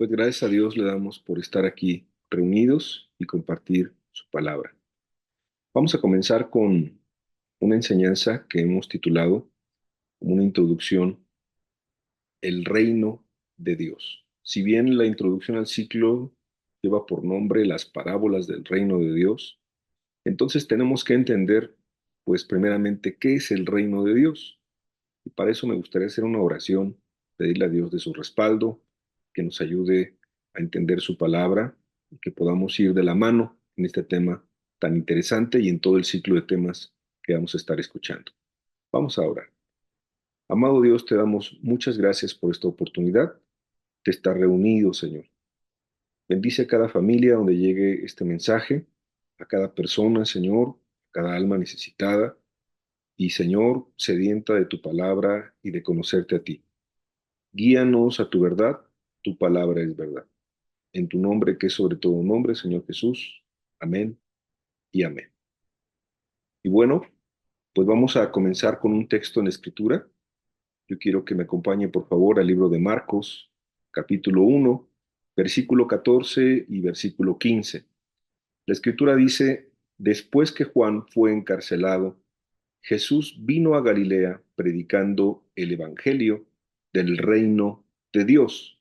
Pues gracias a Dios le damos por estar aquí reunidos y compartir su palabra. Vamos a comenzar con una enseñanza que hemos titulado como una introducción, El reino de Dios. Si bien la introducción al ciclo lleva por nombre las parábolas del reino de Dios, entonces tenemos que entender, pues primeramente, ¿qué es el reino de Dios? Y para eso me gustaría hacer una oración, pedirle a Dios de su respaldo, que nos ayude a entender su palabra y que podamos ir de la mano en este tema tan interesante y en todo el ciclo de temas que vamos a estar escuchando. Vamos a orar. Amado Dios, te damos muchas gracias por esta oportunidad de estar reunidos, Señor. Bendice a cada familia donde llegue este mensaje, a cada persona, Señor, a cada alma necesitada y, Señor, sedienta de tu palabra y de conocerte a ti. Guíanos a tu verdad, tu palabra es verdad. En tu nombre, que es sobre todo nombre, Señor Jesús. Amén y amén. Y bueno, pues vamos a comenzar con un texto en la Escritura. Yo quiero que me acompañe, por favor, al libro de Marcos, capítulo 1, versículo 14 y versículo 15. La Escritura dice, después que Juan fue encarcelado, Jesús vino a Galilea predicando el Evangelio del reino de Dios,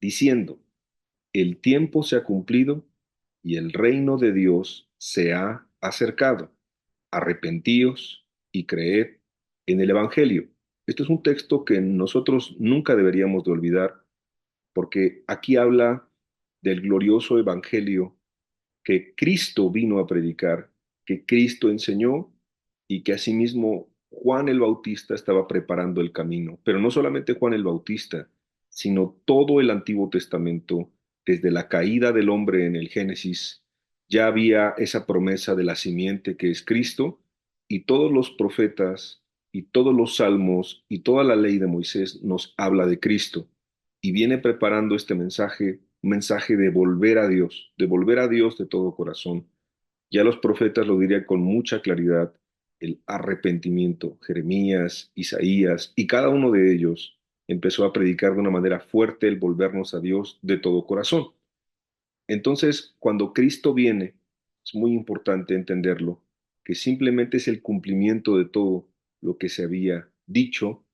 diciendo, el tiempo se ha cumplido y el reino de Dios se ha acercado. Arrepentíos y creed en el Evangelio. Este es un texto que nosotros nunca deberíamos de olvidar, porque aquí habla del glorioso Evangelio que Cristo vino a predicar, que Cristo enseñó y que asimismo Juan el Bautista estaba preparando el camino. Pero no solamente Juan el Bautista, sino todo el Antiguo Testamento, desde la caída del hombre en el Génesis, ya había esa promesa de la simiente que es Cristo, y todos los profetas y todos los salmos y toda la ley de Moisés nos habla de Cristo y viene preparando este mensaje, un mensaje de volver a Dios de todo corazón. Ya los profetas lo dirían con mucha claridad, el arrepentimiento. Jeremías, Isaías y cada uno de ellos empezó a predicar de una manera fuerte el volvernos a Dios de todo corazón. Entonces, cuando Cristo viene, es muy importante entenderlo, que simplemente es el cumplimiento de todo lo que se había dicho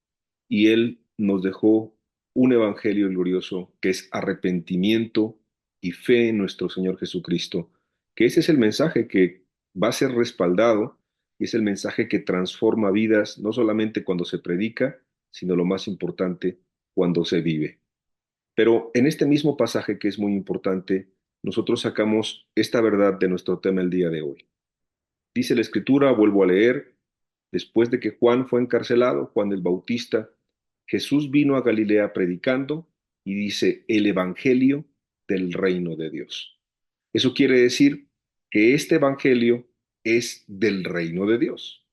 y Él nos dejó un evangelio glorioso que es arrepentimiento y fe en nuestro Señor Jesucristo, que ese es el mensaje que va a ser respaldado y es el mensaje que transforma vidas, no solamente cuando se predica, sino lo más importante, cuando se vive. Pero en este mismo pasaje que es muy importante, nosotros sacamos esta verdad de nuestro tema el día de hoy. Dice la Escritura, vuelvo a leer, después de que Juan fue encarcelado, Juan el Bautista, Jesús vino a Galilea predicando y dice el Evangelio del reino de Dios. Eso quiere decir que este Evangelio es del reino de Dios.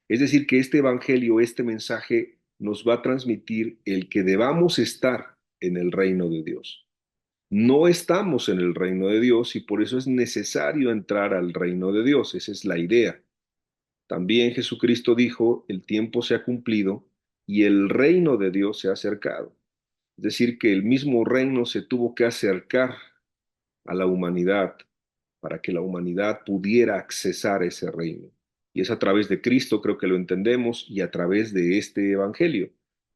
Es decir, que este Evangelio, este mensaje nos va a transmitir el que debamos estar en el reino de Dios. No estamos en el reino de Dios y por eso es necesario entrar al reino de Dios. Esa es la idea. También Jesucristo dijo, el tiempo se ha cumplido y el reino de Dios se ha acercado. Es decir, que el mismo reino se tuvo que acercar a la humanidad para que la humanidad pudiera accesar a ese reino. Y es a través de Cristo, creo que lo entendemos, y a través de este Evangelio.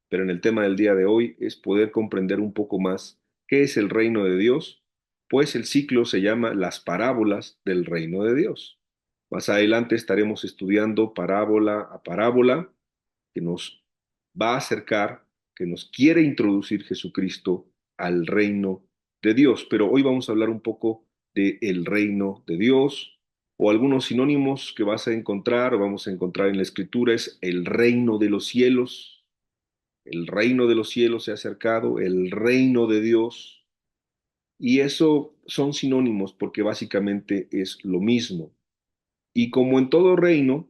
Pero en el tema del día de hoy es poder comprender un poco más qué es el reino de Dios, pues el ciclo se llama las parábolas del reino de Dios. Más adelante estaremos estudiando parábola a parábola que nos va a acercar, que nos quiere introducir Jesucristo al reino de Dios. Pero hoy vamos a hablar un poco de el reino de Dios o algunos sinónimos que vas a encontrar o vamos a encontrar en la escritura es el reino de los cielos. El reino de los cielos se ha acercado, el reino de Dios. Y eso son sinónimos porque básicamente es lo mismo. Y como en todo reino,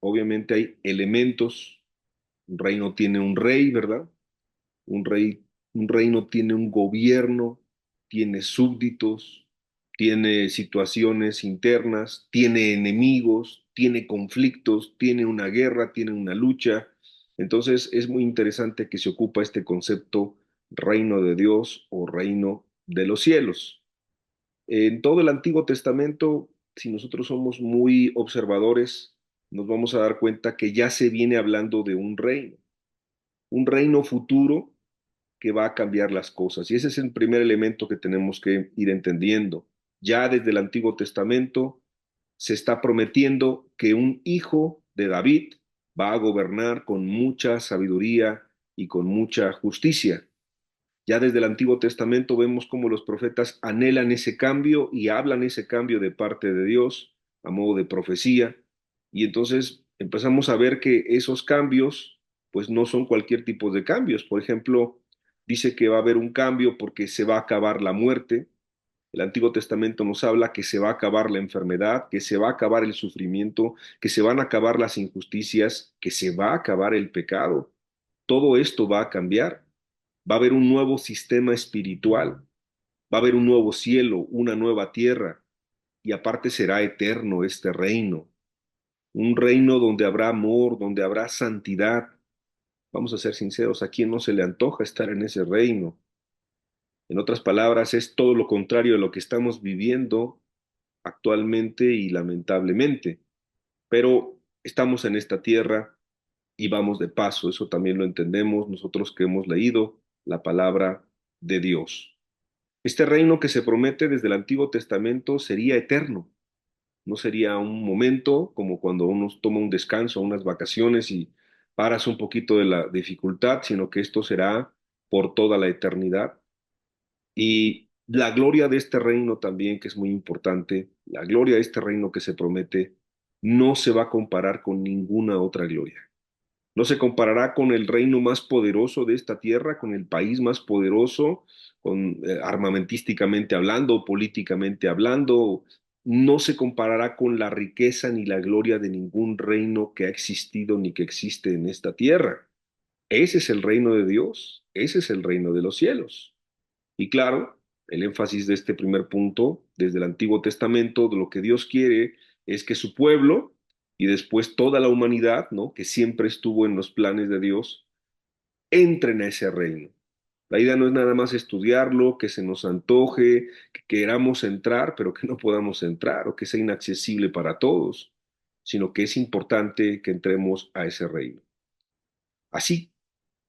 obviamente hay elementos. Un reino tiene un rey, ¿verdad? Un rey, un reino tiene un gobierno, tiene súbditos, tiene situaciones internas, tiene enemigos, tiene conflictos, tiene una guerra, tiene una lucha. Entonces es muy interesante que se ocupa este concepto reino de Dios o reino de los cielos. En todo el Antiguo Testamento, si nosotros somos muy observadores, nos vamos a dar cuenta que ya se viene hablando de un reino futuro que va a cambiar las cosas. Y ese es el primer elemento que tenemos que ir entendiendo. Ya desde el Antiguo Testamento se está prometiendo que un hijo de David va a gobernar con mucha sabiduría y con mucha justicia. Ya desde el Antiguo Testamento vemos cómo los profetas anhelan ese cambio y hablan ese cambio de parte de Dios a modo de profecía. Y entonces empezamos a ver que esos cambios, pues no son cualquier tipo de cambios. Por ejemplo, dice que va a haber un cambio porque se va a acabar la muerte. El Antiguo Testamento nos habla que se va a acabar la enfermedad, que se va a acabar el sufrimiento, que se van a acabar las injusticias, que se va a acabar el pecado. Todo esto va a cambiar. Va a haber un nuevo sistema espiritual, va a haber un nuevo cielo, una nueva tierra, y aparte será eterno este reino, un reino donde habrá amor, donde habrá santidad. Vamos a ser sinceros, ¿a quién no se le antoja estar en ese reino? En otras palabras, es todo lo contrario de lo que estamos viviendo actualmente y lamentablemente, pero estamos en esta tierra y vamos de paso, eso también lo entendemos nosotros que hemos leído la palabra de Dios. Este reino que se promete desde el Antiguo Testamento sería eterno, no sería un momento como cuando uno toma un descanso, unas vacaciones y paras un poquito de la dificultad, sino que esto será por toda la eternidad. Y la gloria de este reino también, que es muy importante, la gloria de este reino que se promete, no se va a comparar con ninguna otra gloria. No se comparará con el reino más poderoso de esta tierra, con el país más poderoso, armamentísticamente hablando, políticamente hablando. No se comparará con la riqueza ni la gloria de ningún reino que ha existido ni que existe en esta tierra. Ese es el reino de Dios, ese es el reino de los cielos. Y claro, el énfasis de este primer punto, desde el Antiguo Testamento, de lo que Dios quiere es que su pueblo y después toda la humanidad, ¿no? Que siempre estuvo en los planes de Dios, entren a ese reino. La idea no es nada más estudiarlo, que se nos antoje, que queramos entrar, pero que no podamos entrar o que sea inaccesible para todos, sino que es importante que entremos a ese reino. Así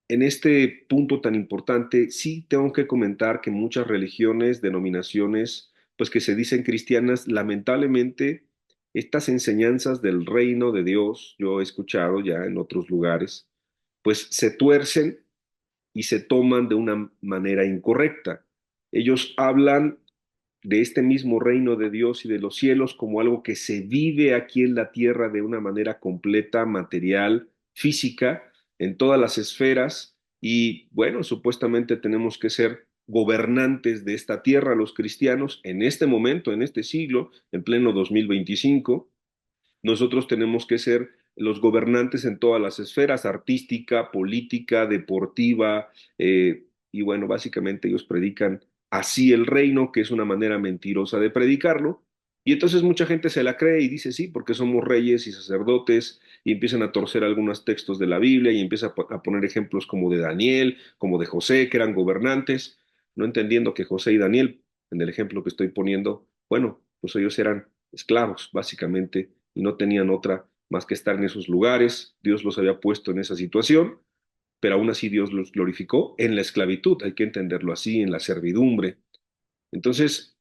en este punto tan importante, sí tengo que comentar que muchas religiones, denominaciones, pues que se dicen cristianas, lamentablemente, estas enseñanzas del reino de Dios, yo he escuchado ya en otros lugares, pues se tuercen y se toman de una manera incorrecta. Ellos hablan de este mismo reino de Dios y de los cielos como algo que se vive aquí en la tierra de una manera completa, material, física, en todas las esferas. Y bueno, supuestamente tenemos que ser gobernantes de esta tierra, los cristianos, en este momento, en este siglo, en pleno 2025. Nosotros tenemos que ser los gobernantes en todas las esferas, artística, política, deportiva, y bueno, básicamente ellos predican así el reino, que es una manera mentirosa de predicarlo, y entonces mucha gente se la cree y dice sí, porque somos reyes y sacerdotes, y empiezan a torcer algunos textos de la Biblia y empiezan a poner ejemplos como de Daniel, como de José, que eran gobernantes, no entendiendo que José y Daniel, en el ejemplo que estoy poniendo, bueno, pues ellos eran esclavos, básicamente, y no tenían otra más que estar en esos lugares. Dios los había puesto en esa situación, pero aún así Dios los glorificó en la esclavitud, hay que entenderlo así, en la servidumbre. Entonces,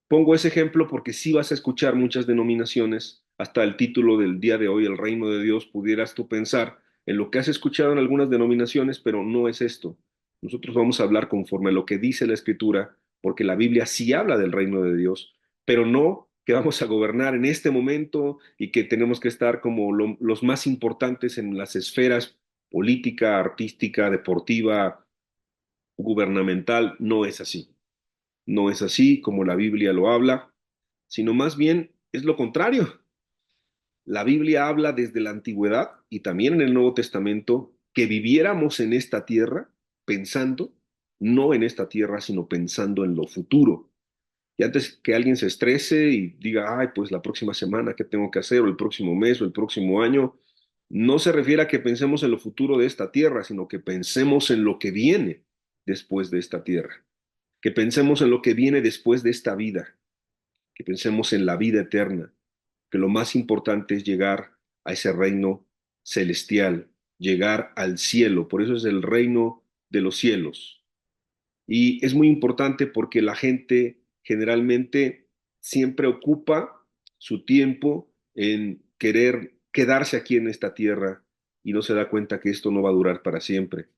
pongo ese ejemplo porque sí vas a escuchar muchas denominaciones, hasta el título del día de hoy, el reino de Dios, pudieras tú pensar en lo que has escuchado en algunas denominaciones, pero no es esto. Nosotros vamos a hablar conforme a lo que dice la Escritura, porque la Biblia sí habla del reino de Dios, pero no que vamos a gobernar en este momento y que tenemos que estar como los más importantes en las esferas política, artística, deportiva, gubernamental. No es así. No es así como la Biblia lo habla, sino más bien es lo contrario. La Biblia habla desde la antigüedad y también en el Nuevo Testamento que viviéramos en esta tierra pensando, no en esta tierra, sino pensando en lo futuro. Y antes que alguien se estrese y diga, ay, pues la próxima semana, ¿qué tengo que hacer? O el próximo mes o el próximo año, no se refiere a que pensemos en lo futuro de esta tierra, sino que pensemos en lo que viene después de esta tierra. que pensemos en lo que viene después de esta vida, que pensemos en la vida eterna, que lo más importante es llegar a ese reino celestial, llegar al cielo. Por eso es el reino de los cielos. Y es muy importante porque la gente generalmente siempre ocupa su tiempo en querer quedarse aquí en esta tierra y no se da cuenta que esto no va a durar para siempre.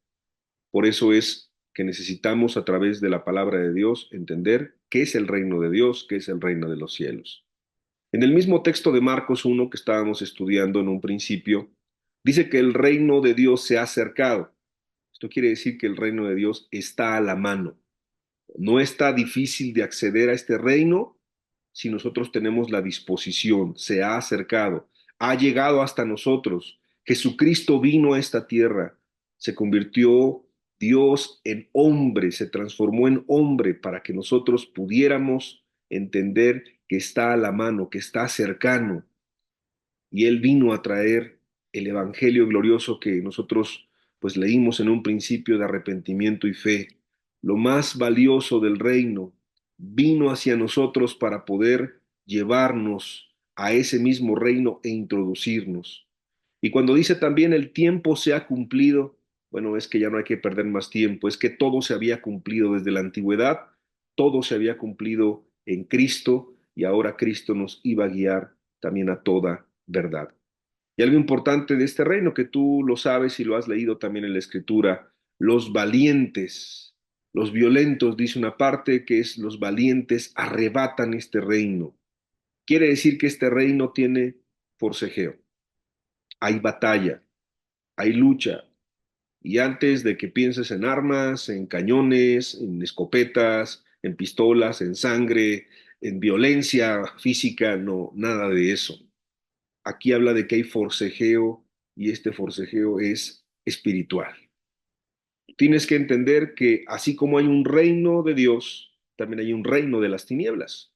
Por eso es que necesitamos a través de la palabra de Dios entender qué es el reino de Dios, qué es el reino de los cielos. En el mismo texto de Marcos 1 que estábamos estudiando en un principio, dice que el reino de Dios se ha acercado. Esto quiere decir que el reino de Dios está a la mano. No está difícil de acceder a este reino si nosotros tenemos la disposición, se ha acercado, ha llegado hasta nosotros. Jesucristo vino a esta tierra, se convirtió Dios en hombre, se transformó en hombre para que nosotros pudiéramos entender que está a la mano, que está cercano, y Él vino a traer el evangelio glorioso que nosotros pues leímos en un principio de arrepentimiento y fe. Lo más valioso del reino vino hacia nosotros para poder llevarnos a ese mismo reino e introducirnos. Y cuando dice también el tiempo se ha cumplido, bueno, es que ya no hay que perder más tiempo, es que todo se había cumplido desde la antigüedad, todo se había cumplido en Cristo y ahora Cristo nos iba a guiar también a toda verdad. Y algo importante de este reino que tú lo sabes y lo has leído también en la escritura, los valientes, los violentos, dice una parte que es los valientes arrebatan este reino. Quiere decir que este reino tiene forcejeo, hay batalla, hay lucha. Y antes de que pienses en armas, en cañones, en escopetas, en pistolas, en sangre, en violencia física, no, nada de eso. Aquí habla de que hay forcejeo y este forcejeo es espiritual. Tienes que entender que así como hay un reino de Dios, también hay un reino de las tinieblas.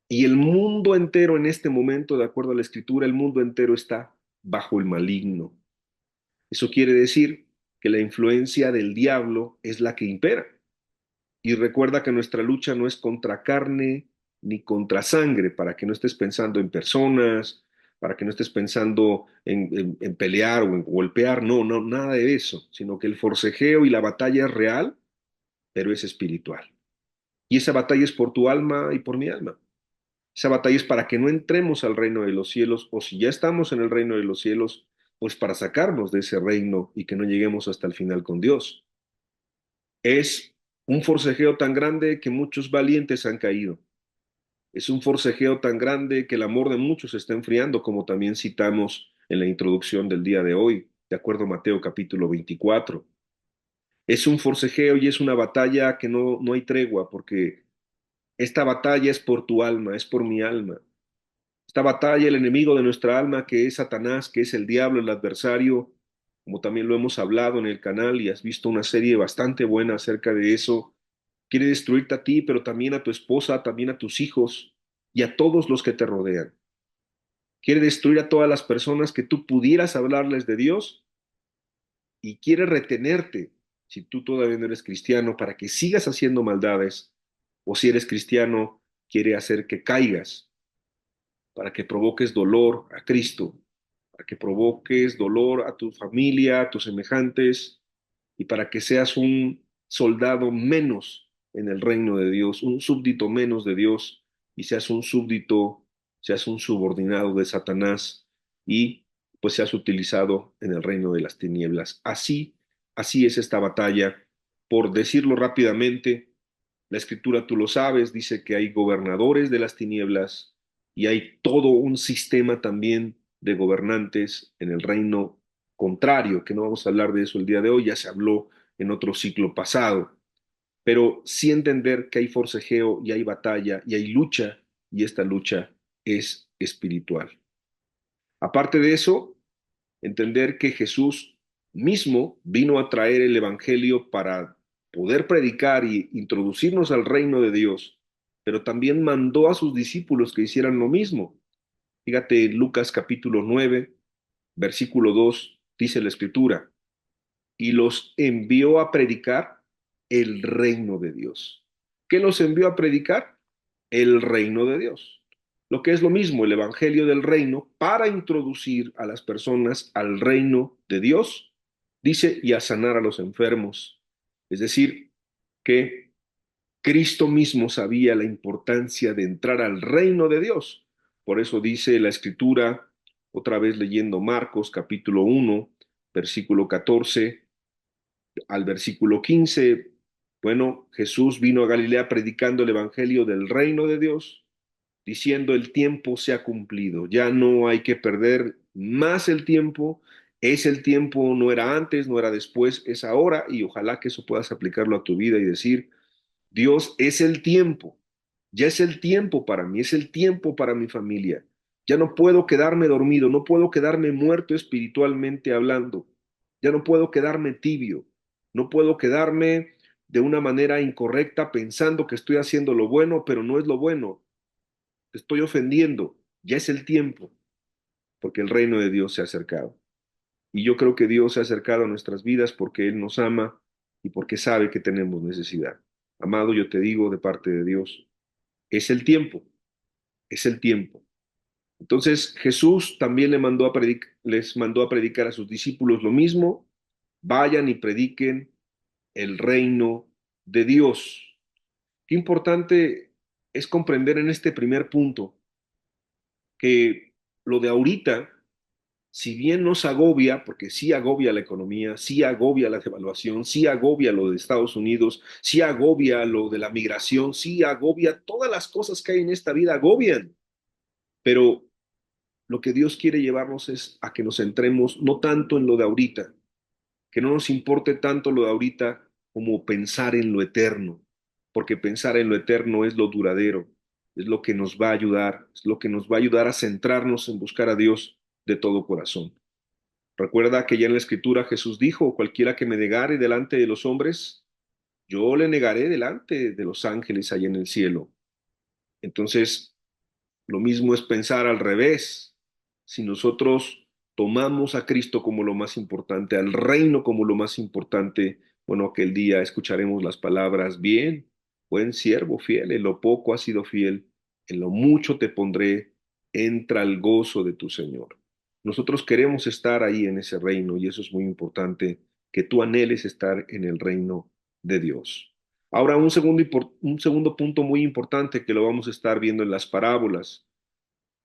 Y el mundo entero en este momento, de acuerdo a la escritura, el mundo entero está bajo el maligno. Eso quiere decir que la influencia del diablo es la que impera. Y recuerda que nuestra lucha no es contra carne ni contra sangre, para que no estés pensando en personas, para que no estés pensando en pelear o en golpear, no, no, nada de eso, sino que el forcejeo y la batalla es real, pero es espiritual. Y esa batalla es por tu alma y por mi alma. Esa batalla es para que no entremos al reino de los cielos, o si ya estamos en el reino de los cielos, pues para sacarnos de ese reino y que no lleguemos hasta el final con Dios. Es un forcejeo tan grande que muchos valientes han caído. Es un forcejeo tan grande que el amor de muchos se está enfriando, como también citamos en la introducción del día de hoy, de acuerdo a Mateo capítulo 24. Es un forcejeo y es una batalla que no hay tregua, porque esta batalla es por tu alma, es por mi alma. Esta batalla, el enemigo de nuestra alma, que es Satanás, que es el diablo, el adversario, como también lo hemos hablado en el canal y has visto una serie bastante buena acerca de eso, quiere destruirte a ti, pero también a tu esposa, también a tus hijos y a todos los que te rodean. Quiere destruir a todas las personas que tú pudieras hablarles de Dios y quiere retenerte, si tú todavía no eres cristiano, para que sigas haciendo maldades, o si eres cristiano, quiere hacer que caigas, para que provoques dolor a Cristo, para que provoques dolor a tu familia, a tus semejantes, y para que seas un soldado menos en el reino de Dios, un súbdito menos de Dios, y seas un súbdito, seas un subordinado de Satanás, y pues seas utilizado en el reino de las tinieblas. Así es esta batalla. Por decirlo rápidamente, la escritura, tú lo sabes, dice que hay gobernadores de las tinieblas y hay todo un sistema también de gobernantes en el reino contrario, que no vamos a hablar de eso el día de hoy, ya se habló en otro ciclo pasado, pero sí entender que hay forcejeo y hay batalla y hay lucha y esta lucha es espiritual. Aparte de eso, entender que Jesús mismo vino a traer el Evangelio para poder predicar y introducirnos al reino de Dios, pero también mandó a sus discípulos que hicieran lo mismo. Fíjate, Lucas capítulo 9, versículo 2, dice la escritura, y los envió a predicar el reino de Dios. ¿Qué los envió a predicar? El reino de Dios. Lo que es lo mismo, el evangelio del reino, para introducir a las personas al reino de Dios, dice, y a sanar a los enfermos. Es decir, que Cristo mismo sabía la importancia de entrar al reino de Dios. Por eso dice la Escritura, otra vez leyendo Marcos capítulo 1, versículo 14 al versículo 15. Bueno, Jesús vino a Galilea predicando el evangelio del reino de Dios, diciendo el tiempo se ha cumplido, ya no hay que perder más el tiempo, es el tiempo, no era antes, no era después, es ahora, y ojalá que eso puedas aplicarlo a tu vida y decir, Dios, es el tiempo, ya es el tiempo para mí, es el tiempo para mi familia. Ya no puedo quedarme dormido, no puedo quedarme muerto espiritualmente hablando, ya no puedo quedarme tibio, no puedo quedarme de una manera incorrecta pensando que estoy haciendo lo bueno, pero no es lo bueno, te estoy ofendiendo, ya es el tiempo, porque el reino de Dios se ha acercado. Y yo creo que Dios se ha acercado a nuestras vidas porque Él nos ama y porque sabe que tenemos necesidad. Amado, yo te digo de parte de Dios, es el tiempo, es el tiempo. Entonces Jesús también les mandó a predicar a sus discípulos lo mismo, vayan y prediquen el reino de Dios. Qué importante es comprender en este primer punto que lo de ahorita, si bien nos agobia, porque sí agobia la economía, sí agobia la devaluación, sí agobia lo de Estados Unidos, sí agobia lo de la migración, sí agobia todas las cosas que hay en esta vida, agobian, pero lo que Dios quiere llevarnos es a que nos centremos no tanto en lo de ahorita, que no nos importe tanto lo de ahorita como pensar en lo eterno, porque pensar en lo eterno es lo duradero, es lo que nos va a ayudar, es lo que nos va a ayudar a centrarnos en buscar a Dios de todo corazón. Recuerda que ya en la Escritura Jesús dijo, cualquiera que me negare delante de los hombres, yo le negaré delante de los ángeles allá en el cielo. Entonces, lo mismo es pensar al revés. Si nosotros tomamos a Cristo como lo más importante, al reino como lo más importante, bueno, aquel día escucharemos las palabras, bien, buen siervo fiel, en lo poco has sido fiel, en lo mucho te pondré, entra al gozo de tu Señor. Nosotros queremos estar ahí en ese reino y eso es muy importante, que tú anheles estar en el reino de Dios. Ahora, un segundo punto muy importante que lo vamos a estar viendo en las parábolas.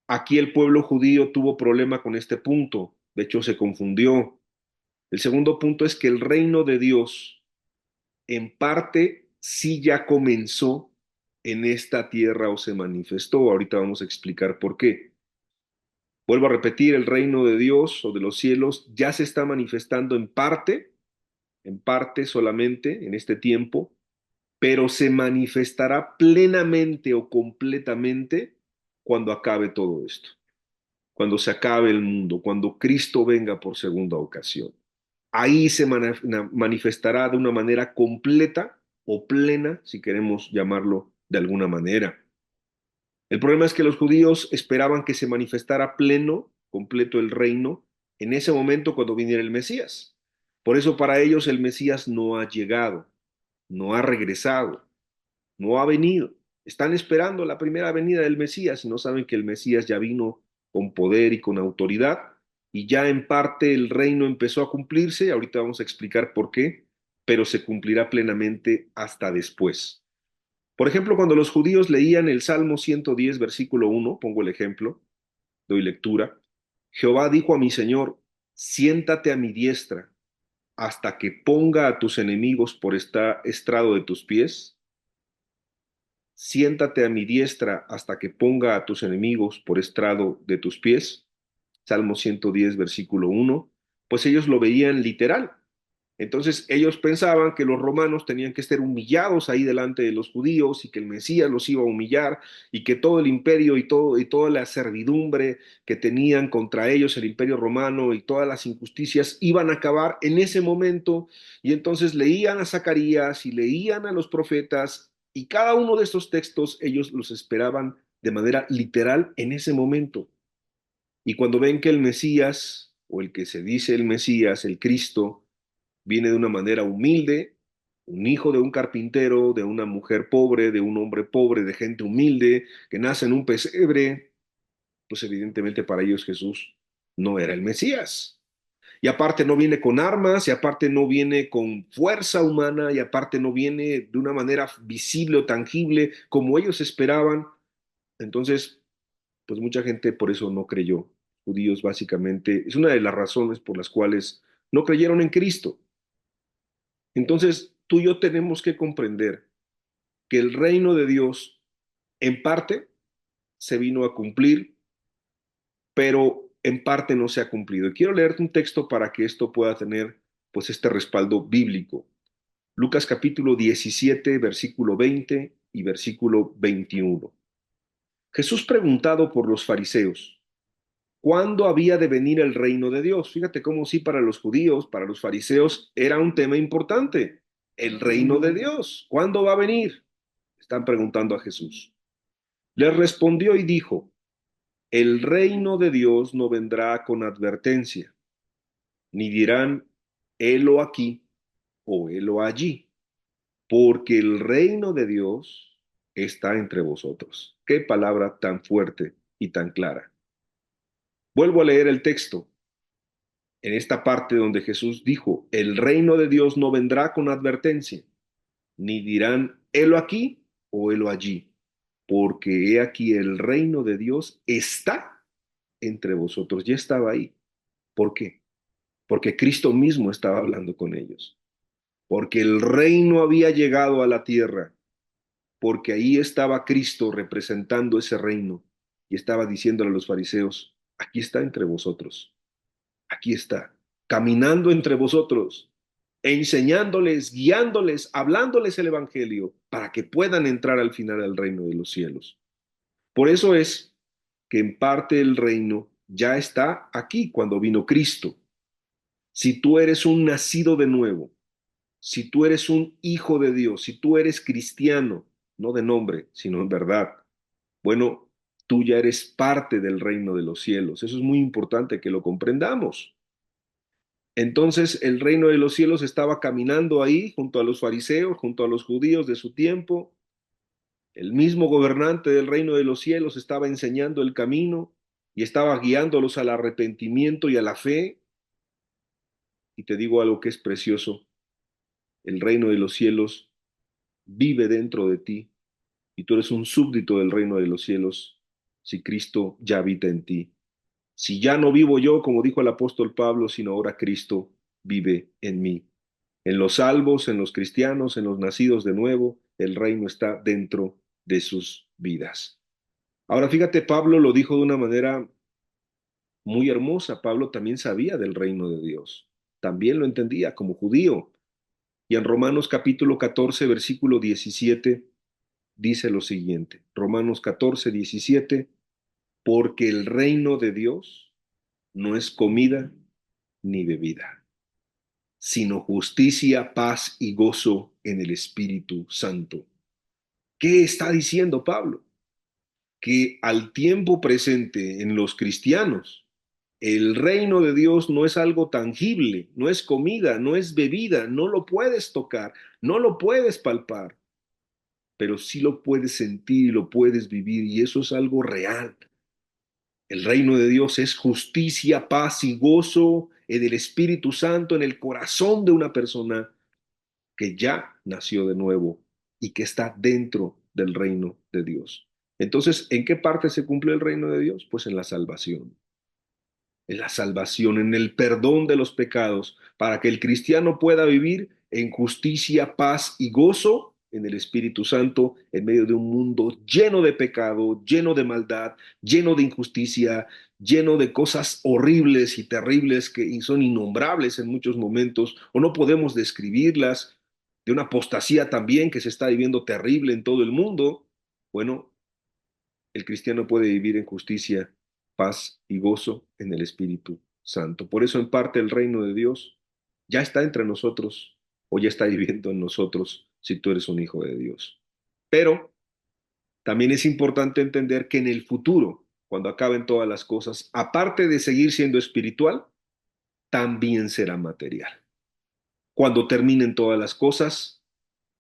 Aquí el pueblo judío tuvo problema con este punto, de hecho se confundió. El segundo punto es que el reino de Dios en parte sí ya comenzó en esta tierra o se manifestó. Ahorita vamos a explicar por qué. Vuelvo a repetir, el reino de Dios o de los cielos ya se está manifestando en parte solamente en este tiempo, pero se manifestará plenamente o completamente cuando acabe todo esto, cuando se acabe el mundo, cuando Cristo venga por segunda ocasión. Ahí se manifestará de una manera completa o plena, si queremos llamarlo de alguna manera. El problema es que los judíos esperaban que se manifestara pleno, completo el reino en ese momento cuando viniera el Mesías. Por eso para ellos el Mesías no ha llegado, no ha regresado, no ha venido. Están esperando la primera venida del Mesías y no saben que el Mesías ya vino con poder y con autoridad y ya en parte el reino empezó a cumplirse. Ahorita vamos a explicar por qué, pero se cumplirá plenamente hasta después. Por ejemplo, cuando los judíos leían el Salmo 110, versículo 1, pongo el ejemplo, doy lectura, Jehová dijo a mi Señor, siéntate a mi diestra hasta que ponga a tus enemigos por estrado de tus pies. Siéntate a mi diestra hasta que ponga a tus enemigos por estrado de tus pies. Salmo 110, versículo 1. Pues ellos lo veían literal. Entonces ellos pensaban que los romanos tenían que ser humillados ahí delante de los judíos y que el Mesías los iba a humillar y que todo el imperio y toda la servidumbre que tenían contra ellos el imperio romano y todas las injusticias iban a acabar en ese momento. Y entonces leían a Zacarías y leían a los profetas y cada uno de estos textos ellos los esperaban de manera literal en ese momento. Y cuando ven que el Mesías o el que se dice el Mesías, el Cristo, viene de una manera humilde, un hijo de un carpintero, de una mujer pobre, de un hombre pobre, de gente humilde, que nace en un pesebre, pues evidentemente para ellos Jesús no era el Mesías. Y aparte no viene con armas, y aparte no viene con fuerza humana, y aparte no viene de una manera visible o tangible como ellos esperaban. Entonces, pues mucha gente por eso no creyó. Judíos básicamente, es una de las razones por las cuales no creyeron en Cristo. Entonces, tú y yo tenemos que comprender que el reino de Dios, en parte, se vino a cumplir, pero en parte no se ha cumplido. Y quiero leerte un texto para que esto pueda tener, pues, este respaldo bíblico. Lucas capítulo 17, versículo 20 y versículo 21. Jesús preguntado por los fariseos, ¿cuándo había de venir el reino de Dios? Fíjate cómo sí para los judíos, para los fariseos, era un tema importante. El reino de Dios, ¿cuándo va a venir? Están preguntando a Jesús. Les respondió y dijo, el reino de Dios no vendrá con advertencia, ni dirán, helo aquí o helo allí, porque el reino de Dios está entre vosotros. Qué palabra tan fuerte y tan clara. Vuelvo a leer el texto en esta parte donde Jesús dijo, el reino de Dios no vendrá con advertencia, ni dirán, helo aquí o helo allí, porque he aquí el reino de Dios está entre vosotros. Ya estaba ahí. ¿Por qué? Porque Cristo mismo estaba hablando con ellos, porque el reino había llegado a la tierra, porque ahí estaba Cristo representando ese reino y estaba diciéndole a los fariseos, aquí está entre vosotros, aquí está, caminando entre vosotros, enseñándoles, guiándoles, hablándoles el Evangelio para que puedan entrar al final al reino de los cielos. Por eso es que en parte el reino ya está aquí cuando vino Cristo. Si tú eres un nacido de nuevo, si tú eres un hijo de Dios, si tú eres cristiano, no de nombre, sino en verdad, bueno, tú ya eres parte del reino de los cielos. Eso es muy importante que lo comprendamos. Entonces el reino de los cielos estaba caminando ahí junto a los fariseos, junto a los judíos de su tiempo. El mismo gobernante del reino de los cielos estaba enseñando el camino y estaba guiándolos al arrepentimiento y a la fe. Y te digo algo que es precioso. El reino de los cielos vive dentro de ti y tú eres un súbdito del reino de los cielos si Cristo ya habita en ti. Si ya no vivo yo, como dijo el apóstol Pablo, sino ahora Cristo vive en mí. En los salvos, en los cristianos, en los nacidos de nuevo, el reino está dentro de sus vidas. Ahora fíjate, Pablo lo dijo de una manera muy hermosa. Pablo también sabía del reino de Dios. También lo entendía como judío. Y en Romanos capítulo 14, versículo 17, dice lo siguiente. Romanos 14, 17, porque el reino de Dios no es comida ni bebida, sino justicia, paz y gozo en el Espíritu Santo. ¿Qué está diciendo Pablo? Que al tiempo presente en los cristianos, el reino de Dios no es algo tangible, no es comida, no es bebida, no lo puedes tocar, no lo puedes palpar, pero sí lo puedes sentir y lo puedes vivir y eso es algo real. El reino de Dios es justicia, paz y gozo en el Espíritu Santo, en el corazón de una persona que ya nació de nuevo y que está dentro del reino de Dios. Entonces, ¿en qué parte se cumple el reino de Dios? Pues en la salvación, en el perdón de los pecados, para que el cristiano pueda vivir en justicia, paz y gozo en el Espíritu Santo, en medio de un mundo lleno de pecado, lleno de maldad, lleno de injusticia, lleno de cosas horribles y terribles que son innombrables en muchos momentos, o no podemos describirlas, de una apostasía también que se está viviendo terrible en todo el mundo. Bueno, el cristiano puede vivir en justicia, paz y gozo en el Espíritu Santo. Por eso en parte el reino de Dios ya está entre nosotros o ya está viviendo en nosotros si tú eres un hijo de Dios. Pero también es importante entender que en el futuro, cuando acaben todas las cosas, aparte de seguir siendo espiritual, también será material. Cuando terminen todas las cosas,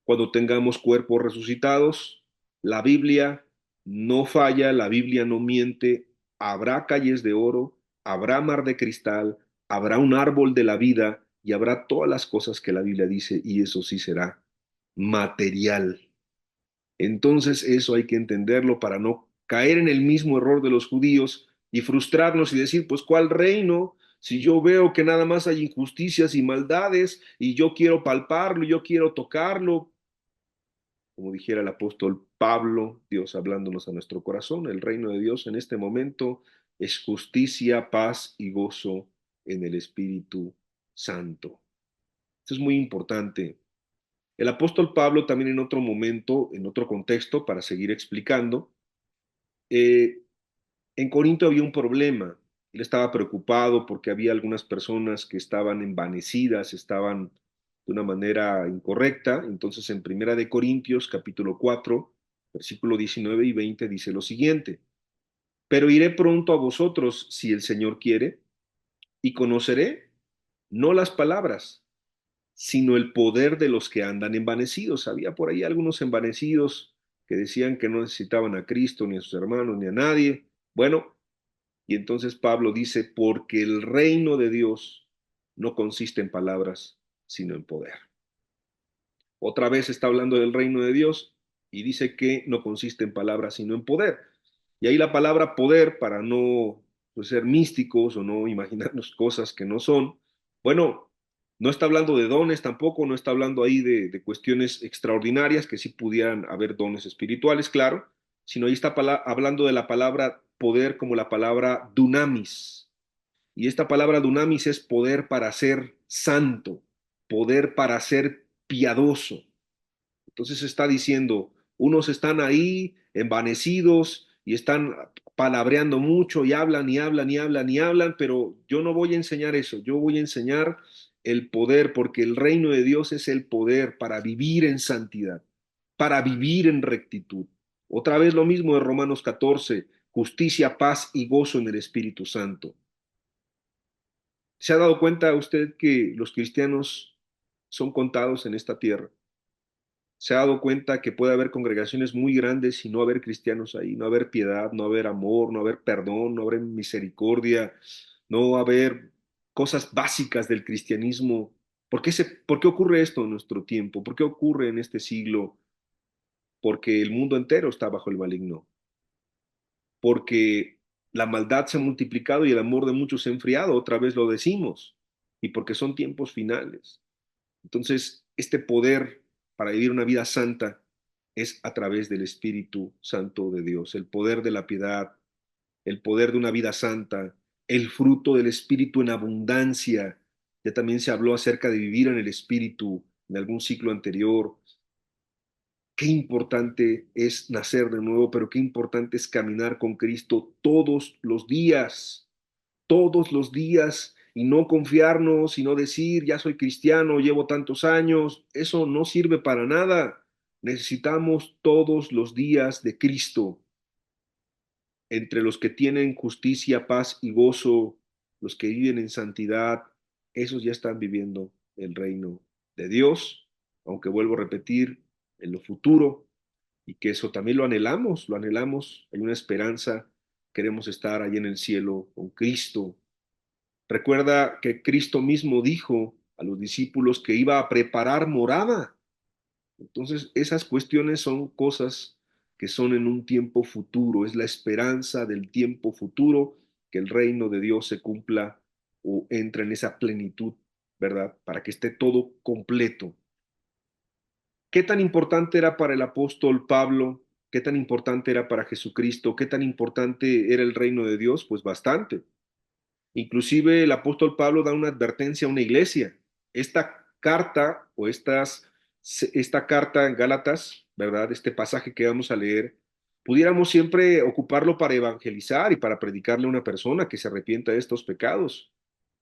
cuando tengamos cuerpos resucitados. La Biblia no falla, la Biblia no miente. Habrá calles de oro, habrá mar de cristal, habrá un árbol de la vida y habrá todas las cosas que la Biblia dice y eso sí será material. Entonces eso hay que entenderlo para no caer en el mismo error de los judíos y frustrarnos y decir, pues ¿cuál reino? Si yo veo que nada más hay injusticias y maldades y yo quiero palparlo, yo quiero tocarlo, como dijera el apóstol Pablo, Dios hablándonos a nuestro corazón, el reino de Dios en este momento es justicia, paz y gozo en el Espíritu Santo. Esto es muy importante. El apóstol Pablo también en otro momento, en otro contexto, para seguir explicando, eh, en Corinto había un problema. Él estaba preocupado porque había algunas personas que estaban envanecidas, estaban de una manera incorrecta. Entonces en Primera de Corintios, capítulo 4, versículo 19 y 20 dice lo siguiente: Pero iré pronto a vosotros si el Señor quiere, y conoceré no las palabras, sino el poder de los que andan envanecidos. Había por ahí algunos envanecidos que decían que no necesitaban a Cristo, ni a sus hermanos, ni a nadie. Bueno, y entonces Pablo dice, porque el reino de Dios no consiste en palabras, sino en poder. Otra vez está hablando del reino de Dios y dice que no consiste en palabras, sino en poder. Y ahí la palabra poder, para no pues, ser místicos o no imaginarnos cosas que no son, bueno, no está hablando de dones tampoco, no está hablando ahí de cuestiones extraordinarias, que sí pudieran haber dones espirituales, claro, sino ahí está hablando de la palabra poder como la palabra dunamis. Y esta palabra dunamis es poder para ser santo, poder para ser piadoso. Entonces está diciendo, unos están ahí envanecidos y están palabreando mucho y hablan y hablan y hablan y hablan, pero yo no voy a enseñar eso, yo voy a enseñar el poder, porque el reino de Dios es el poder para vivir en santidad, para vivir en rectitud. Otra vez lo mismo de Romanos 14, justicia, paz y gozo en el Espíritu Santo. ¿Se ha dado cuenta usted que los cristianos son contados en esta tierra? Se ha dado cuenta que puede haber congregaciones muy grandes y no haber cristianos ahí, no haber piedad, no haber amor, no haber perdón, no haber misericordia, no haber cosas básicas del cristianismo. ¿Por qué ocurre esto en nuestro tiempo? ¿Por qué ocurre en este siglo? Porque el mundo entero está bajo el maligno, porque la maldad se ha multiplicado y el amor de muchos se ha enfriado, otra vez lo decimos, y porque son tiempos finales. Entonces, este poder para vivir una vida santa es a través del Espíritu Santo de Dios, el poder de la piedad, el poder de una vida santa, el fruto del Espíritu en abundancia. Ya también se habló acerca de vivir en el Espíritu en algún ciclo anterior. Qué importante es nacer de nuevo, pero qué importante es caminar con Cristo todos los días, y no confiarnos y no decir, ya soy cristiano, llevo tantos años, eso no sirve para nada. Necesitamos todos los días de Cristo. Entre los que tienen justicia, paz y gozo, los que viven en santidad, esos ya están viviendo el reino de Dios, aunque vuelvo a repetir, en lo futuro, y que eso también lo anhelamos, hay una esperanza, queremos estar ahí en el cielo con Cristo. Recuerda que Cristo mismo dijo a los discípulos que iba a preparar morada. Entonces, esas cuestiones son cosas que son en un tiempo futuro, es la esperanza del tiempo futuro, que el reino de Dios se cumpla o entre en esa plenitud, ¿verdad? Para que esté todo completo. ¿Qué tan importante era para el apóstol Pablo? ¿Qué tan importante era para Jesucristo? ¿Qué tan importante era el reino de Dios? Pues bastante. Inclusive el apóstol Pablo da una advertencia a una iglesia. Esta carta o esta carta en Gálatas, ¿verdad? Este pasaje que vamos a leer, pudiéramos siempre ocuparlo para evangelizar y para predicarle a una persona que se arrepienta de estos pecados.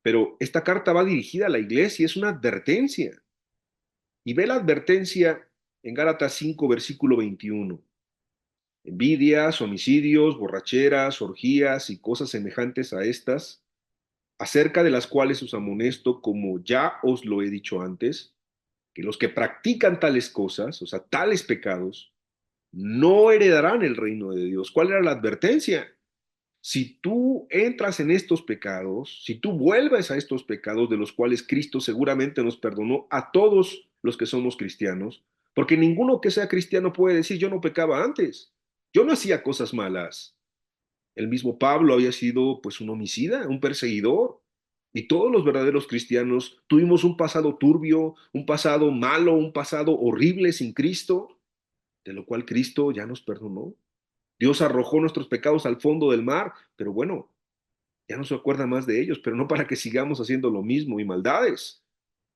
Pero esta carta va dirigida a la iglesia, es una advertencia. Y ve la advertencia en Gálatas 5, versículo 21. Envidias, homicidios, borracheras, orgías y cosas semejantes a estas, acerca de las cuales os amonesto, como ya os lo he dicho antes, que los que practican tales cosas, o sea, tales pecados, no heredarán el reino de Dios. ¿Cuál era la advertencia? Si tú entras en estos pecados, si tú vuelves a estos pecados de los cuales Cristo seguramente nos perdonó a todos los que somos cristianos, porque ninguno que sea cristiano puede decir yo no pecaba antes, yo no hacía cosas malas. El mismo Pablo había sido pues un homicida, un perseguidor, y todos los verdaderos cristianos tuvimos un pasado turbio, un pasado malo, un pasado horrible sin Cristo, de lo cual Cristo ya nos perdonó. Dios arrojó nuestros pecados al fondo del mar, pero bueno, ya no se acuerda más de ellos, pero no para que sigamos haciendo lo mismo y maldades,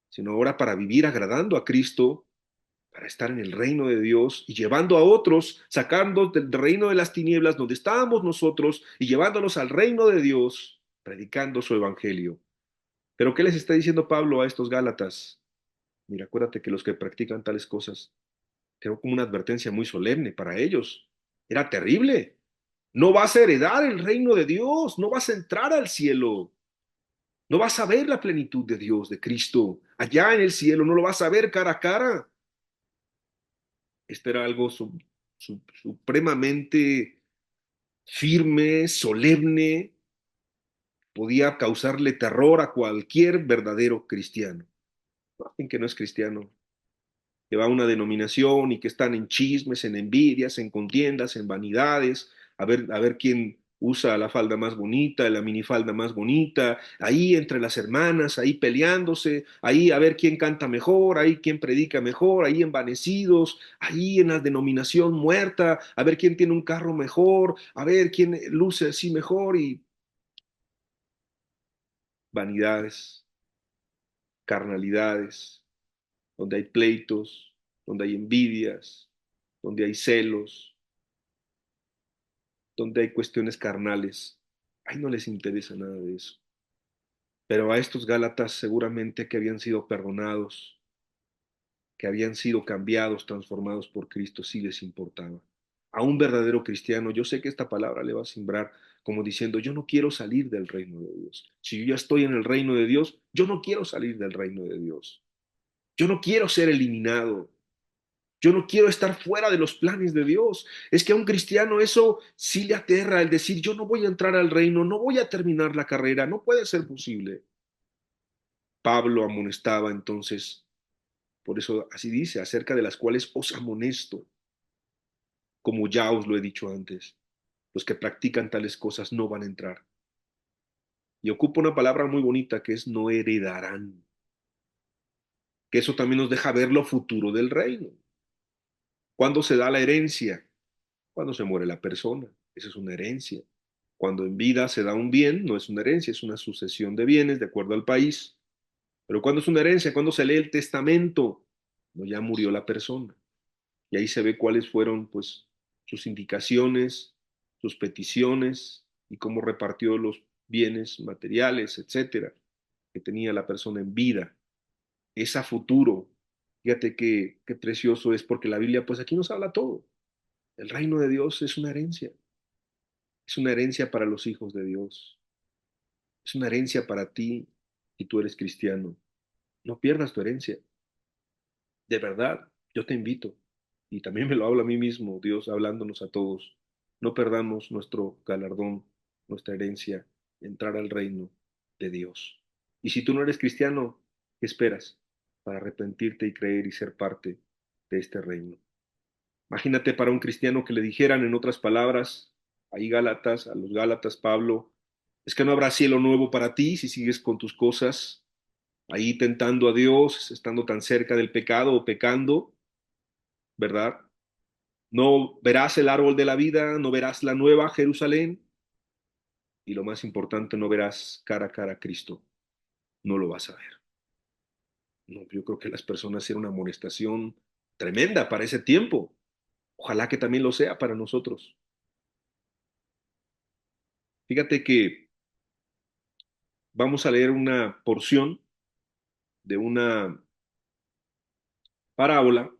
sino ahora para vivir agradando a Cristo, para estar en el reino de Dios y llevando a otros, sacando del reino de las tinieblas donde estábamos nosotros y llevándolos al reino de Dios, predicando su evangelio. Pero ¿qué les está diciendo Pablo a estos Gálatas? Mira, acuérdate que los que practican tales cosas, creo como una advertencia muy solemne para ellos. Era terrible. No vas a heredar el reino de Dios, no vas a entrar al cielo. No vas a ver la plenitud de Dios, de Cristo, allá en el cielo, no lo vas a ver cara a cara. Esto era algo supremamente firme, solemne, podía causarle terror a cualquier verdadero cristiano. Alguien que no es cristiano, que va a una denominación y que están en chismes, en envidias, en contiendas, en vanidades, a ver quién usa la falda más bonita, la minifalda más bonita, ahí entre las hermanas, ahí peleándose, ahí a ver quién canta mejor, ahí quién predica mejor, ahí envanecidos, ahí en la denominación muerta, a ver quién tiene un carro mejor, a ver quién luce así mejor y vanidades, carnalidades, donde hay pleitos, donde hay envidias, donde hay celos, donde hay cuestiones carnales. Ahí no les interesa nada de eso. Pero a estos Gálatas seguramente que habían sido perdonados, que habían sido cambiados, transformados por Cristo, sí les importaba. A un verdadero cristiano, yo sé que esta palabra le va a simbrar como diciendo, yo no quiero salir del reino de Dios. Si yo ya estoy en el reino de Dios, yo no quiero salir del reino de Dios. Yo no quiero ser eliminado. Yo no quiero estar fuera de los planes de Dios. Es que a un cristiano eso sí le aterra el decir, yo no voy a entrar al reino, no voy a terminar la carrera, no puede ser posible. Pablo amonestaba entonces, por eso así dice, acerca de las cuales os amonesto, como ya os lo he dicho antes. Los que practican tales cosas no van a entrar. Y ocupa una palabra muy bonita que es no heredarán, que eso también nos deja ver lo futuro del reino. ¿Cuándo se da la herencia? Cuando se muere la persona. Esa es una herencia. Cuando en vida se da un bien, no es una herencia, es una sucesión de bienes de acuerdo al país. Pero cuando es una herencia, cuando se lee el testamento, no ya murió la persona. Y ahí se ve cuáles fueron pues sus indicaciones, sus peticiones y cómo repartió los bienes materiales, etcétera, que tenía la persona en vida. Es a futuro. Fíjate qué precioso es porque la Biblia pues aquí nos habla todo. El reino de Dios es una herencia. Es una herencia para los hijos de Dios. Es una herencia para ti y tú eres cristiano. No pierdas tu herencia. De verdad, yo te invito. Y también me lo hablo a mí mismo, Dios hablándonos a todos. No perdamos nuestro galardón, nuestra herencia, entrar al reino de Dios. Y si tú no eres cristiano, ¿qué esperas para arrepentirte y creer y ser parte de este reino? Imagínate para un cristiano que le dijeran en otras palabras, ahí Gálatas, a los Gálatas, Pablo, es que no habrá cielo nuevo para ti si sigues con tus cosas, ahí tentando a Dios, estando tan cerca del pecado o pecando, ¿verdad? No verás el árbol de la vida, no verás la nueva Jerusalén y lo más importante, no verás cara a cara a Cristo, no lo vas a ver. No, yo creo que las personas era una amonestación tremenda para ese tiempo. Ojalá que también lo sea para nosotros. Fíjate que vamos a leer una porción de una parábola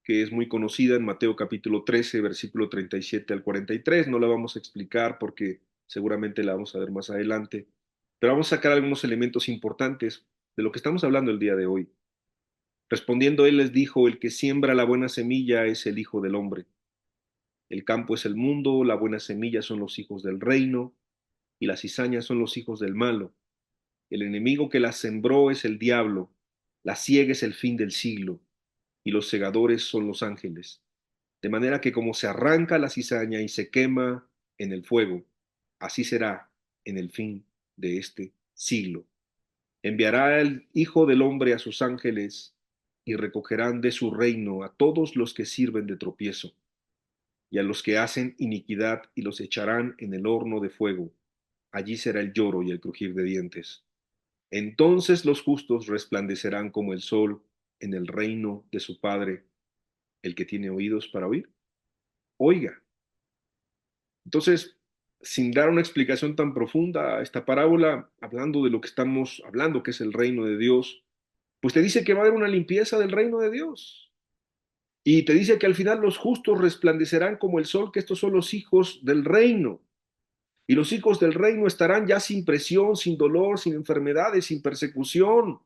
que es muy conocida en Mateo capítulo 13, versículo 37 al 43. No la vamos a explicar porque seguramente la vamos a ver más adelante, pero vamos a sacar algunos elementos importantes de lo que estamos hablando el día de hoy. Respondiendo él les dijo, el que siembra la buena semilla es el Hijo del Hombre. El campo es el mundo, la buena semilla son los hijos del reino, y las cizañas son los hijos del malo. El enemigo que las sembró es el diablo, la siega es el fin del siglo, y los segadores son los ángeles. De manera que como se arranca la cizaña y se quema en el fuego, así será en el fin de este siglo. Enviará el Hijo del Hombre a sus ángeles y recogerán de su reino a todos los que sirven de tropiezo y a los que hacen iniquidad y los echarán en el horno de fuego. Allí será el lloro y el crujir de dientes. Entonces los justos resplandecerán como el sol en el reino de su Padre. El que tiene oídos para oír, oiga. Entonces, sin dar una explicación tan profunda a esta parábola, hablando de lo que estamos hablando, que es el reino de Dios, pues te dice que va a haber una limpieza del reino de Dios. Y te dice que al final los justos resplandecerán como el sol, que estos son los hijos del reino. Y los hijos del reino estarán ya sin presión, sin dolor, sin enfermedades, sin persecución.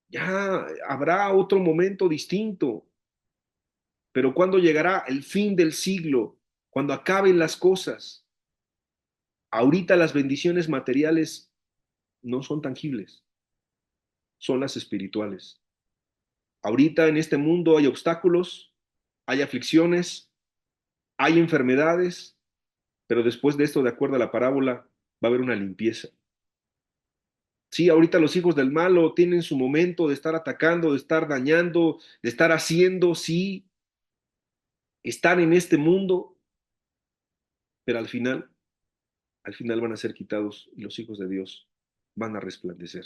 Ya habrá otro momento distinto. Pero ¿cuándo llegará el fin del siglo? Cuando acaben las cosas. Ahorita las bendiciones materiales no son tangibles, son las espirituales. Ahorita en este mundo hay obstáculos, hay aflicciones, hay enfermedades, pero después de esto, de acuerdo a la parábola, va a haber una limpieza. Sí, ahorita los hijos del malo tienen su momento de estar atacando, de estar dañando, de estar haciendo, sí, están en este mundo, pero al final van a ser quitados y los hijos de Dios van a resplandecer.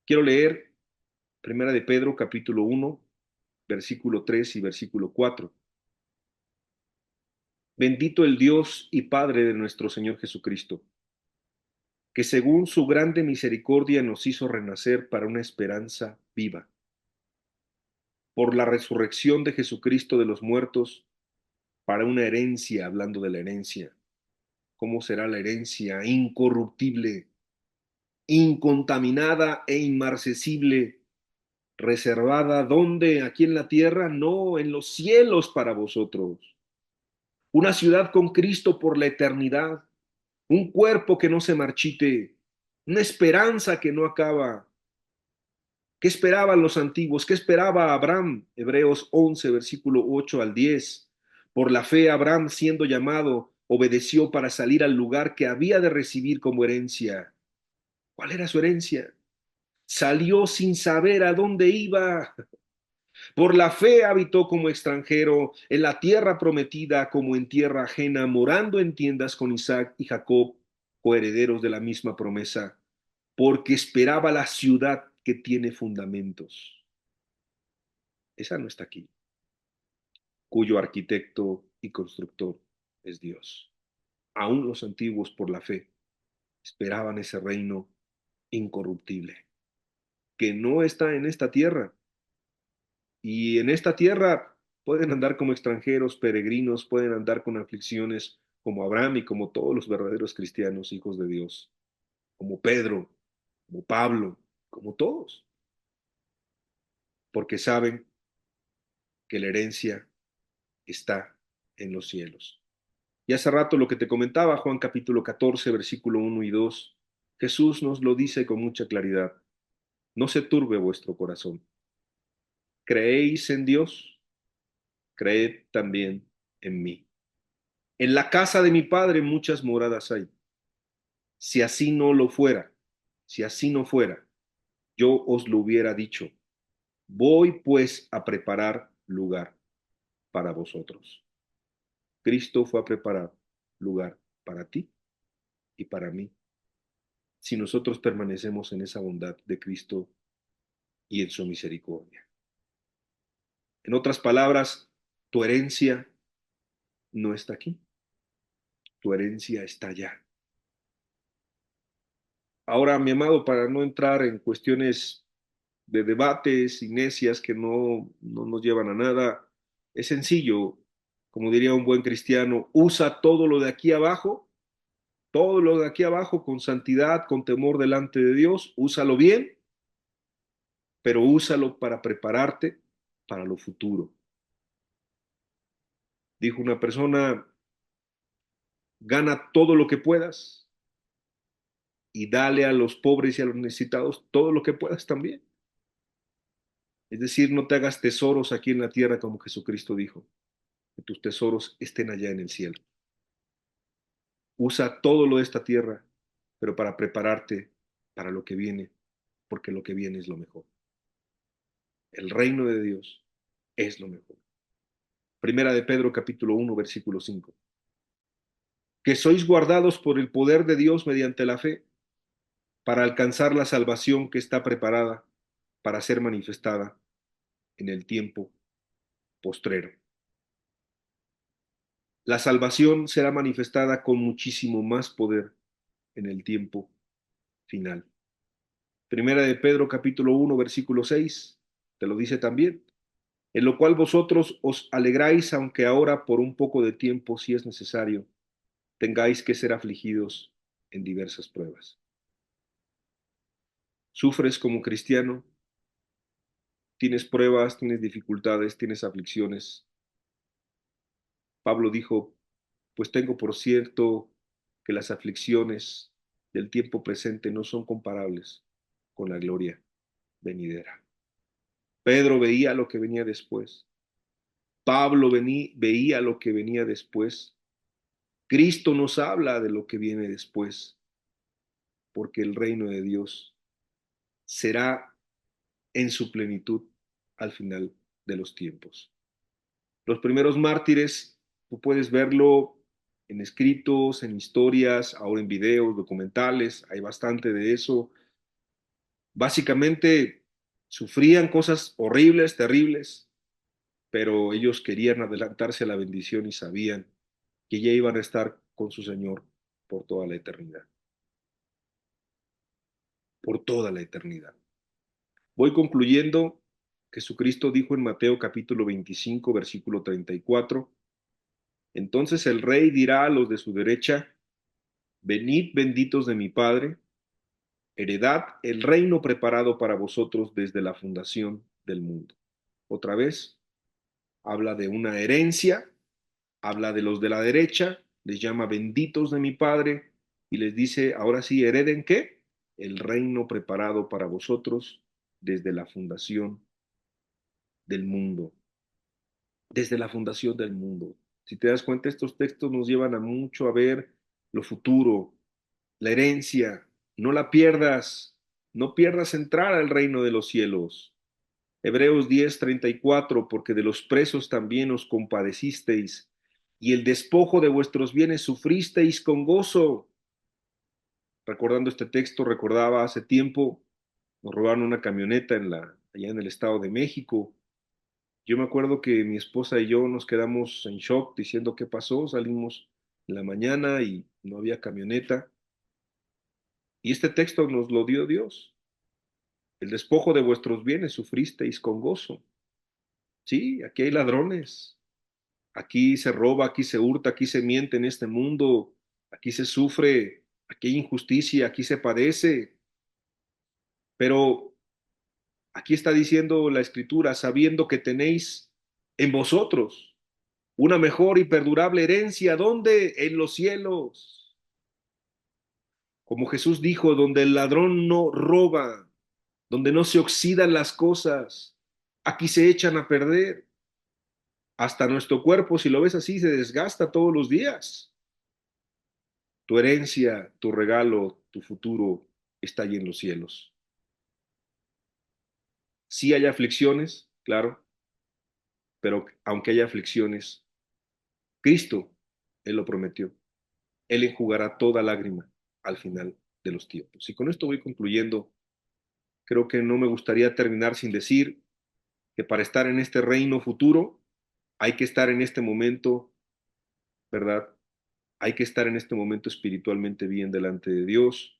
Quiero leer Primera de Pedro, capítulo 1, versículo 3 y versículo 4. Bendito el Dios y Padre de nuestro Señor Jesucristo, que según su grande misericordia nos hizo renacer para una esperanza viva, por la resurrección de Jesucristo de los muertos, para una herencia, hablando de la herencia. ¿Cómo será la herencia? Incorruptible, incontaminada e inmarcesible, reservada, ¿dónde? Aquí en la tierra, no, en los cielos para vosotros. Una ciudad con Cristo por la eternidad, un cuerpo que no se marchite, una esperanza que no acaba. ¿Qué esperaban los antiguos? ¿Qué esperaba Abraham? Hebreos 11, versículo 8 al 10. Por la fe, Abraham, siendo llamado, obedeció para salir al lugar que había de recibir como herencia. ¿Cuál era su herencia? Salió sin saber a dónde iba. Por la fe habitó como extranjero en la tierra prometida como en tierra ajena, morando en tiendas con Isaac y Jacob, coherederos de la misma promesa, porque esperaba la ciudad que tiene fundamentos. Esa no está aquí, cuyo arquitecto y constructor es Dios. Aún los antiguos por la fe esperaban ese reino incorruptible, que no está en esta tierra. Y en esta tierra pueden andar como extranjeros, peregrinos, pueden andar con aflicciones como Abraham y como todos los verdaderos cristianos, hijos de Dios, como Pedro, como Pablo, como todos, porque saben que la herencia está en los cielos. Y hace rato lo que te comentaba, Juan capítulo 14, versículo 1 y 2, Jesús nos lo dice con mucha claridad. No se turbe vuestro corazón. ¿Creéis en Dios? Creed también en mí. En la casa de mi Padre muchas moradas hay. Si así no lo fuera, si así no fuera, yo os lo hubiera dicho. Voy pues a preparar lugar para vosotros. Cristo fue a preparar lugar para ti y para mí. Si nosotros permanecemos en esa bondad de Cristo y en su misericordia. En otras palabras, tu herencia no está aquí, tu herencia está allá. Ahora, mi amado, para no entrar en cuestiones de debates y necias que no nos llevan a nada, es sencillo, como diría un buen cristiano, usa todo lo de aquí abajo, todo lo de aquí abajo con santidad, con temor delante de Dios, úsalo bien pero úsalo para prepararte para lo futuro. Dijo una persona, gana todo lo que puedas y dale a los pobres y a los necesitados todo lo que puedas también. Es decir, no te hagas tesoros aquí en la tierra como Jesucristo dijo, que tus tesoros estén allá en el cielo. Usa todo lo de esta tierra, pero para prepararte para lo que viene, porque lo que viene es lo mejor. El reino de Dios es lo mejor. Primera de Pedro capítulo 1, versículo 5. Que sois guardados por el poder de Dios mediante la fe, para alcanzar la salvación que está preparada para ser manifestada en el tiempo postrero. La salvación será manifestada con muchísimo más poder en el tiempo final. Primera de Pedro capítulo 1 versículo 6 te lo dice también, en lo cual vosotros os alegráis, aunque ahora por un poco de tiempo, si es necesario, tengáis que ser afligidos en diversas pruebas. Sufres como cristiano, tienes pruebas, tienes dificultades, tienes aflicciones. Pablo dijo, pues tengo por cierto que las aflicciones del tiempo presente no son comparables con la gloria venidera. Pedro veía lo que venía después. Pablo veía lo que venía después. Cristo nos habla de lo que viene después, porque el reino de Dios será en su plenitud al final de los tiempos. Los primeros mártires, tú puedes verlo en escritos, en historias, ahora en videos, documentales, hay bastante de eso. Básicamente sufrían cosas horribles, terribles, pero ellos querían adelantarse a la bendición y sabían que ya iban a estar con su Señor por toda la eternidad, por toda la eternidad. Voy concluyendo. Jesucristo dijo en Mateo capítulo 25, versículo 34, entonces el rey dirá a los de su derecha, venid benditos de mi Padre, heredad el reino preparado para vosotros desde la fundación del mundo. Otra vez, habla de una herencia, habla de los de la derecha, les llama benditos de mi Padre y les dice, ahora sí, hereden qué? El reino preparado para vosotros desde la fundación del mundo, desde la fundación del mundo. Si te das cuenta, estos textos nos llevan a mucho a ver lo futuro, la herencia, no la pierdas, no pierdas entrar al reino de los cielos. Hebreos 10:34, porque de los presos también os compadecisteis, y el despojo de vuestros bienes sufristeis con gozo. Recordando este texto, recordaba hace tiempo, nos robaron una camioneta allá en el Estado de México. Yo me acuerdo que mi esposa y yo nos quedamos en shock diciendo qué pasó, salimos en la mañana y no había camioneta. Y este texto nos lo dio Dios. El despojo de vuestros bienes sufristeis con gozo. Sí, aquí hay ladrones, aquí se roba, aquí se hurta, aquí se miente en este mundo, aquí se sufre, aquí hay injusticia, aquí se padece. Pero aquí está diciendo la Escritura, sabiendo que tenéis en vosotros una mejor y perdurable herencia, ¿dónde? En los cielos. Como Jesús dijo, donde el ladrón no roba, donde no se oxidan las cosas, aquí se echan a perder. Hasta nuestro cuerpo, si lo ves así, se desgasta todos los días. Tu herencia, tu regalo, tu futuro está allí en los cielos. Sí hay aflicciones, claro, pero aunque haya aflicciones, Cristo, Él lo prometió. Él enjugará toda lágrima al final de los tiempos. Y con esto voy concluyendo. Creo que no me gustaría terminar sin decir que para estar en este reino futuro hay que estar en este momento, ¿verdad? Hay que estar en este momento espiritualmente bien delante de Dios.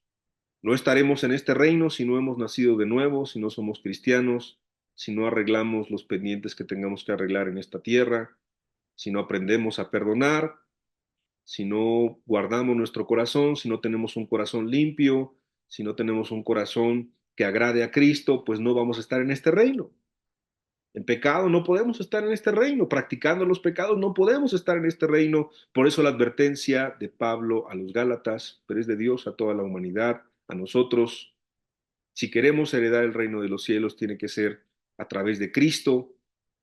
No estaremos en este reino si no hemos nacido de nuevo, si no somos cristianos, si no arreglamos los pendientes que tengamos que arreglar en esta tierra, si no aprendemos a perdonar, si no guardamos nuestro corazón, si no tenemos un corazón limpio, si no tenemos un corazón que agrade a Cristo, pues no vamos a estar en este reino. En pecado no podemos estar en este reino, practicando los pecados no podemos estar en este reino. Por eso la advertencia de Pablo a los Gálatas, pero es de Dios a toda la humanidad, a nosotros. Si queremos heredar el reino de los cielos, tiene que ser a través de Cristo,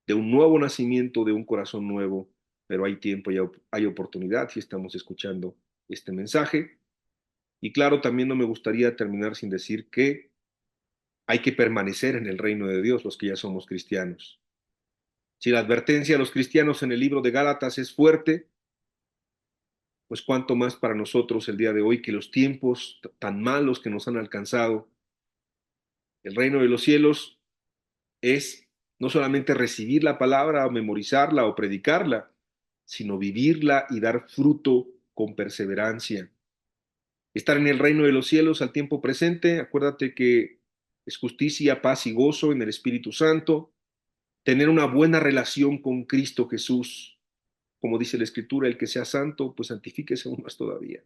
de un nuevo nacimiento, de un corazón nuevo, pero hay tiempo y hay oportunidad si estamos escuchando este mensaje. Y claro, también no me gustaría terminar sin decir que hay que permanecer en el reino de Dios los que ya somos cristianos. Si la advertencia a los cristianos en el libro de Gálatas es fuerte, pues cuánto más para nosotros el día de hoy que los tiempos tan malos que nos han alcanzado, el reino de los cielos es no solamente recibir la palabra o memorizarla o predicarla, sino vivirla y dar fruto con perseverancia. Estar en el reino de los cielos al tiempo presente, acuérdate que es justicia, paz y gozo en el Espíritu Santo, tener una buena relación con Cristo Jesús. Como dice la Escritura, el que sea santo, pues santifíquese aún más todavía.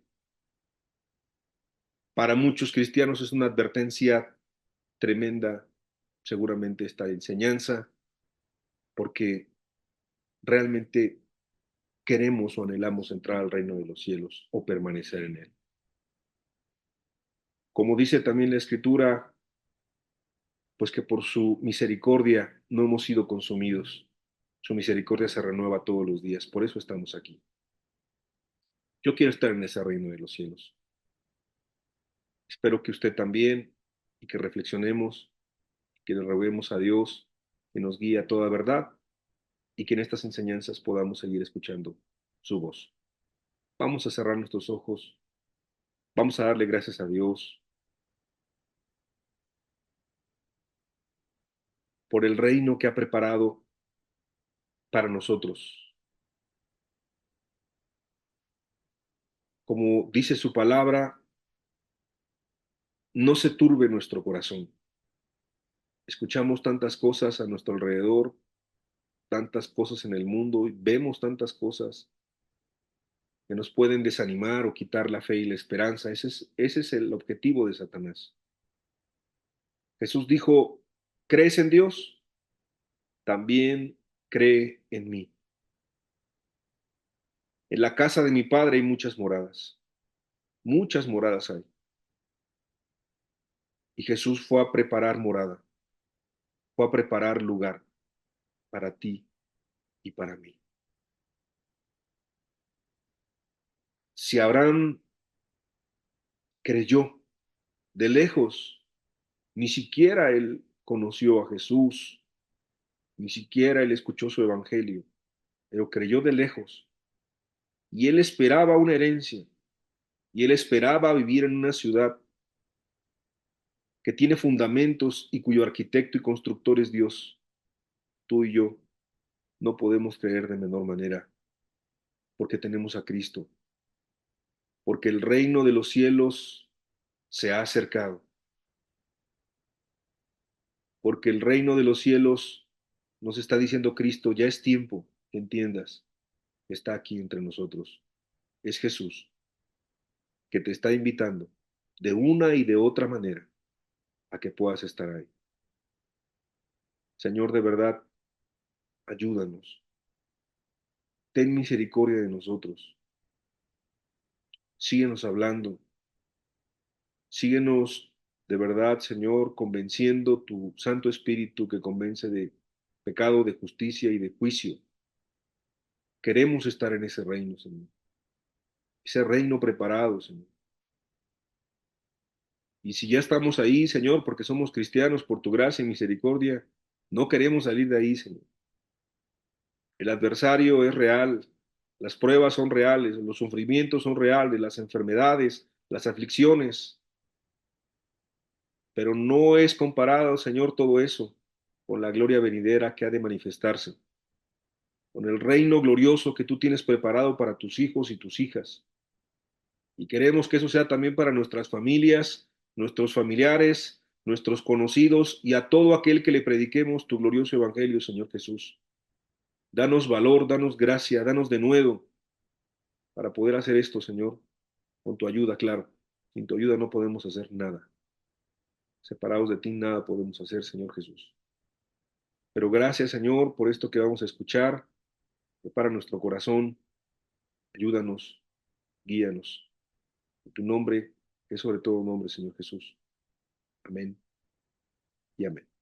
Para muchos cristianos es una advertencia tremenda, seguramente esta enseñanza, porque realmente queremos o anhelamos entrar al reino de los cielos o permanecer en él. Como dice también la Escritura, pues que por su misericordia no hemos sido consumidos. Su misericordia se renueva todos los días, por eso estamos aquí. Yo quiero estar en ese reino de los cielos. Espero que usted también y que reflexionemos, que le roguemos a Dios que nos guíe a toda verdad y que en estas enseñanzas podamos seguir escuchando su voz. Vamos a cerrar nuestros ojos, vamos a darle gracias a Dios por el reino que ha preparado para nosotros. Como dice su palabra, no se turbe nuestro corazón. Escuchamos tantas cosas a nuestro alrededor, tantas cosas en el mundo, y vemos tantas cosas que nos pueden desanimar o quitar la fe y la esperanza. Ese es el objetivo de Satanás. Jesús dijo, ¿crees en Dios? También cree en mí. En la casa de mi Padre hay muchas moradas hay. Y Jesús fue a preparar morada, fue a preparar lugar para ti y para mí. Si Abraham creyó de lejos, ni siquiera él conoció a Jesús, ni siquiera él escuchó su evangelio, pero creyó de lejos. Y él esperaba una herencia, y él esperaba vivir en una ciudad que tiene fundamentos y cuyo arquitecto y constructor es Dios. Tú y yo no podemos creer de menor manera, porque tenemos a Cristo, porque el reino de los cielos se ha acercado, porque el reino de los cielos nos está diciendo Cristo, ya es tiempo que entiendas, está aquí entre nosotros. Es Jesús que te está invitando de una y de otra manera a que puedas estar ahí. Señor, de verdad, ayúdanos. Ten misericordia de nosotros. Síguenos hablando. Síguenos de verdad, Señor, convenciendo tu Santo Espíritu que convence de pecado, de justicia y de juicio. Queremos estar en ese reino, Señor. Ese reino preparado, Señor. Y si ya estamos ahí, Señor, porque somos cristianos por tu gracia y misericordia, no queremos salir de ahí, Señor. El adversario es real, las pruebas son reales, los sufrimientos son reales, las enfermedades, las aflicciones, pero no es comparado, Señor, todo eso con la gloria venidera que ha de manifestarse, con el reino glorioso que tú tienes preparado para tus hijos y tus hijas. Y queremos que eso sea también para nuestras familias, nuestros familiares, nuestros conocidos y a todo aquel que le prediquemos tu glorioso evangelio, Señor Jesús. Danos valor, danos gracia, danos de nuevo para poder hacer esto, Señor, con tu ayuda, claro. Sin tu ayuda no podemos hacer nada. Separados de ti nada podemos hacer, Señor Jesús. Pero gracias, Señor, por esto que vamos a escuchar. Prepara nuestro corazón, ayúdanos, guíanos. En tu nombre, que es sobre todo nombre, Señor Jesús. Amén y amén.